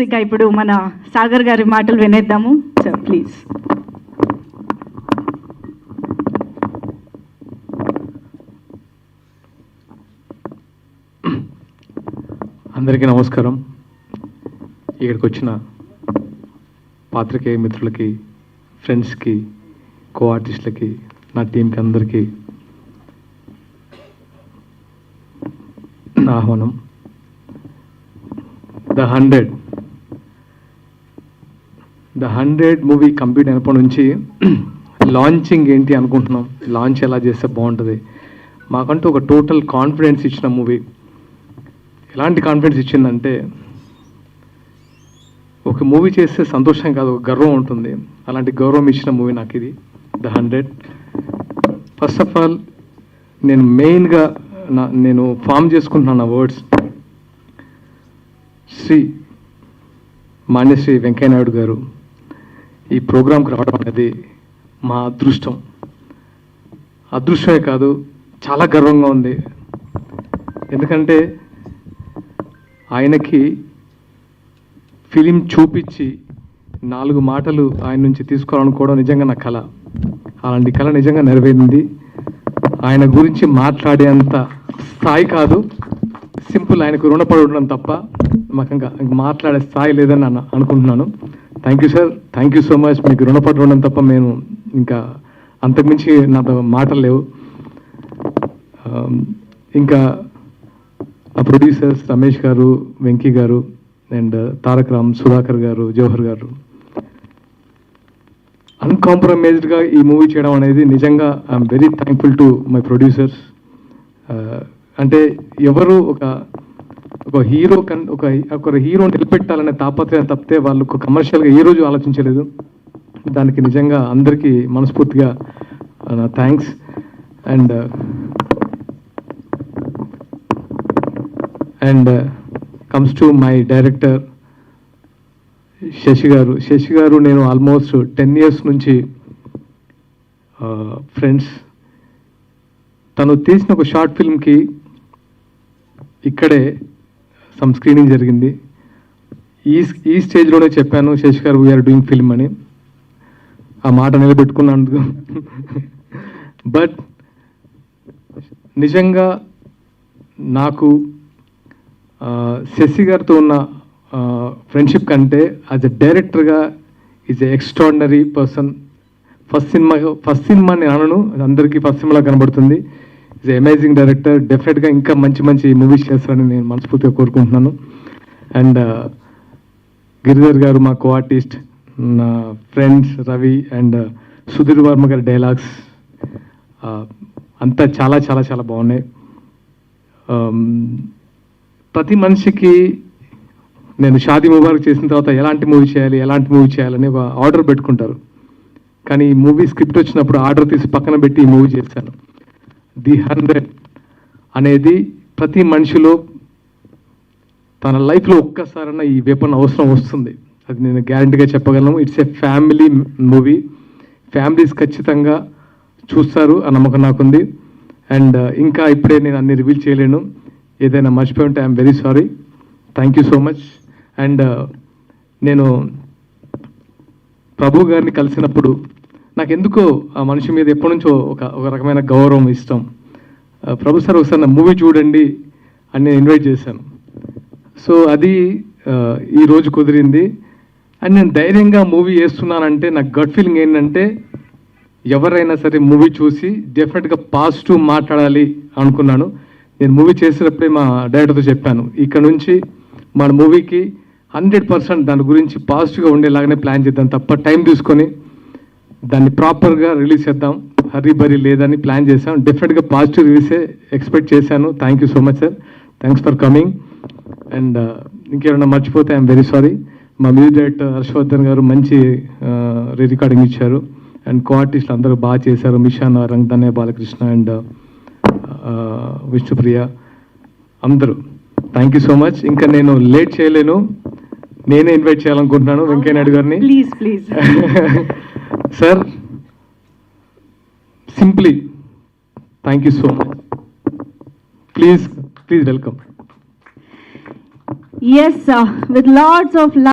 ఇక ఇప్పుడు మన సాగర్ గారి మాటలు వినేద్దాము. Sir please. అందరికీ నమస్కారం. ఇక్కడికి వచ్చిన పాత్రికేయ మిత్రులకి, ఫ్రెండ్స్కి, కో ఆర్టిస్టులకి, నా టీంకి అందరికీ నా ఆహ్వానం. ద 100 మూవీ కంప్లీట్ అయినప్పటి నుంచి లాంచింగ్ ఏంటి అనుకుంటున్నాం, లాంచ్ ఎలా చేస్తే బాగుంటుంది. మాకంటూ ఒక టోటల్ కాన్ఫిడెన్స్ ఇచ్చిన మూవీ. ఎలాంటి కాన్ఫిడెన్స్ ఇచ్చిందంటే, ఒక మూవీ చేస్తే సంతోషం కాదు, ఒక గర్వం ఉంటుంది. అలాంటి గౌరవం ఇచ్చిన మూవీ నాకు ఇది ద 100. ఫస్ట్ ఆఫ్ ఆల్ నేను మెయిన్గా నేను ఫామ్ చేసుకుంటున్నాను నా వర్డ్స్. మాన్యశ్రీ వెంకయ్య నాయుడు గారు ఈ ప్రోగ్రాంకి రావడం అనేది మా అదృష్టమే కాదు, చాలా గర్వంగా ఉంది. ఎందుకంటే ఆయనకి ఫిలిం చూపించి 4 మాటలు ఆయన నుంచి తీసుకోవాలనుకోవడం నిజంగా నా కళ. అలాంటి కళ నిజంగా నెరవేరింది. ఆయన గురించి మాట్లాడేంత స్థాయి కాదు, సింపుల్ ఆయనకు రుణపడి ఉండడం తప్ప మాకు ఇంకా మాట్లాడే స్థాయి లేదని అనుకుంటున్నాను. Thank you sir, thank you so much. మీకు రుణపడి ఉండడం తప్ప నేను ఇంకా అంతకుమించి నాతో మాటలు లేవు. ఇంకా ఆ ప్రొడ్యూసర్స్ రమేష్ గారు, వెంకీ గారు అండ్ తారక్ రామ్, సుధాకర్ గారు, జవహర్ గారు అన్కాంప్రమైజ్డ్గా ఈ మూవీ చేయడం అనేది నిజంగా I'm very thankful to my producers. అంటే ఎవరు ఒక హీరో ఒక హీరోని నిలబెట్టాలనే తాపత్రయం తప్పితే వాళ్ళు కమర్షియల్గా ఏ రోజు ఆలోచించలేదు. దానికి నిజంగా అందరికీ మనస్ఫూర్తిగా thanks. And comes to my director Sashi garu నేను ఆల్మోస్ట్ 10 years నుంచి ఫ్రెండ్స్. తను తీసిన ఒక షార్ట్ ఫిల్మ్కి ఇక్కడే సమ్ స్క్రీనింగ్ జరిగింది. ఈ స్టేజ్లోనే చెప్పాను, శశి గారు వీఆర్ డూయింగ్ ఫిల్మ్ అని. ఆ మాట నిలబెట్టుకున్నందుకు. బట్ నిజంగా నాకు శశి గారితో ఉన్న ఫ్రెండ్షిప్ కంటే యాజ్ ఎ డైరెక్టర్గా is a extraordinary person. First cinema నేను అనను, అందరికీ ఫస్ట్ సినిమాలో కనబడుతుంది. Is amazing director. డెఫినెట్గా ఇంకా మంచి మూవీస్ చేస్తారని నేను మనస్ఫూర్తిగా కోరుకుంటున్నాను. అండ్ గిరిధర్ గారు మా కో ఆర్టిస్ట్, నా ఫ్రెండ్స్ రవి అండ్ సుధీర్ వర్మ గారి డైలాగ్స్ అంతా చాలా చాలా చాలా బాగున్నాయి. ప్రతి మనిషికి నేను షాదీ ముబారక్ చేసిన తర్వాత ఎలాంటి మూవీ చేయాలని ఒక ఆర్డర్ పెట్టుకుంటారు. కానీ ఈ మూవీ స్క్రిప్ట్ వచ్చినప్పుడు ఆర్డర్ తీసి పక్కన పెట్టి ఈ మూవీ చేశాను. ది 100 అనేది ప్రతి మనిషిలో తన లైఫ్లో ఒక్కసారైనా ఈ వెపన్ అవసరం వస్తుంది. అది నేను గ్యారంటీగా చెప్పగలను. It's a family movie. Families ఖచ్చితంగా చూస్తారు ఆ నమ్మకం నాకుంది. అండ్ ఇంకా ఇప్పుడే నేను అన్ని రివీల్ చేయలేను. ఏదైనా మర్చిపోయి ఉంటే I'm very sorry. Thank you so much. And నేను ప్రభు గారిని కలిసినప్పుడు నాకు ఎందుకో ఆ మనిషి మీద ఎప్పటి నుంచో ఒక రకమైన గౌరవం, ఇష్టం. ప్రభు సార్ ఒకసారి నా మూవీ చూడండి అని నేను ఇన్వైట్ చేశాను. సో అది ఈరోజు కుదిరింది. అండ్ నేను ధైర్యంగా మూవీ చేస్తున్నానంటే నాకు గట్ ఫీలింగ్ ఏంటంటే, ఎవరైనా సరే మూవీ చూసి డెఫినెట్గా పాజిటివ్ మాట్లాడాలి అనుకున్నాను. నేను మూవీ చేసేటప్పుడే మా డైరెక్టర్తో చెప్పాను, ఇక్కడ నుంచి మన మూవీకి 100% దాని గురించి పాజిటివ్గా ఉండేలాగానే ప్లాన్ చేద్దాం తప్ప టైం తీసుకొని దాన్ని ప్రాపర్గా రిలీజ్ చేద్దాం, హరీ బరీ లేదని ప్లాన్ చేశాం. డెఫినెట్గా పాజిటివ్ రిలీజే ఎక్స్పెక్ట్ చేశాను. Thank you so much sir, thanks for coming. And ఇంకేమైనా మర్చిపోతే ఐఎమ్ వెరీ సారీ. మా మ్యూజిక్ డైరెక్టర్ హర్షవర్ధన్ గారు మంచి రికార్డింగ్ ఇచ్చారు. అండ్ కో ఆర్టిస్టులు అందరూ బాగా చేశారు. మిషానా, రంగధన్య, బాలకృష్ణ అండ్ విష్ణుప్రియ అందరూ. Thank you so much. ఇంకా నేను లేట్ చేయలేను, నేనే ఇన్వైట్ చేయాలనుకుంటున్నాను వెంకయ్య నాయుడు గారిని. Please sir, simply thank you so much. Please welcome. Yes, with lots of love.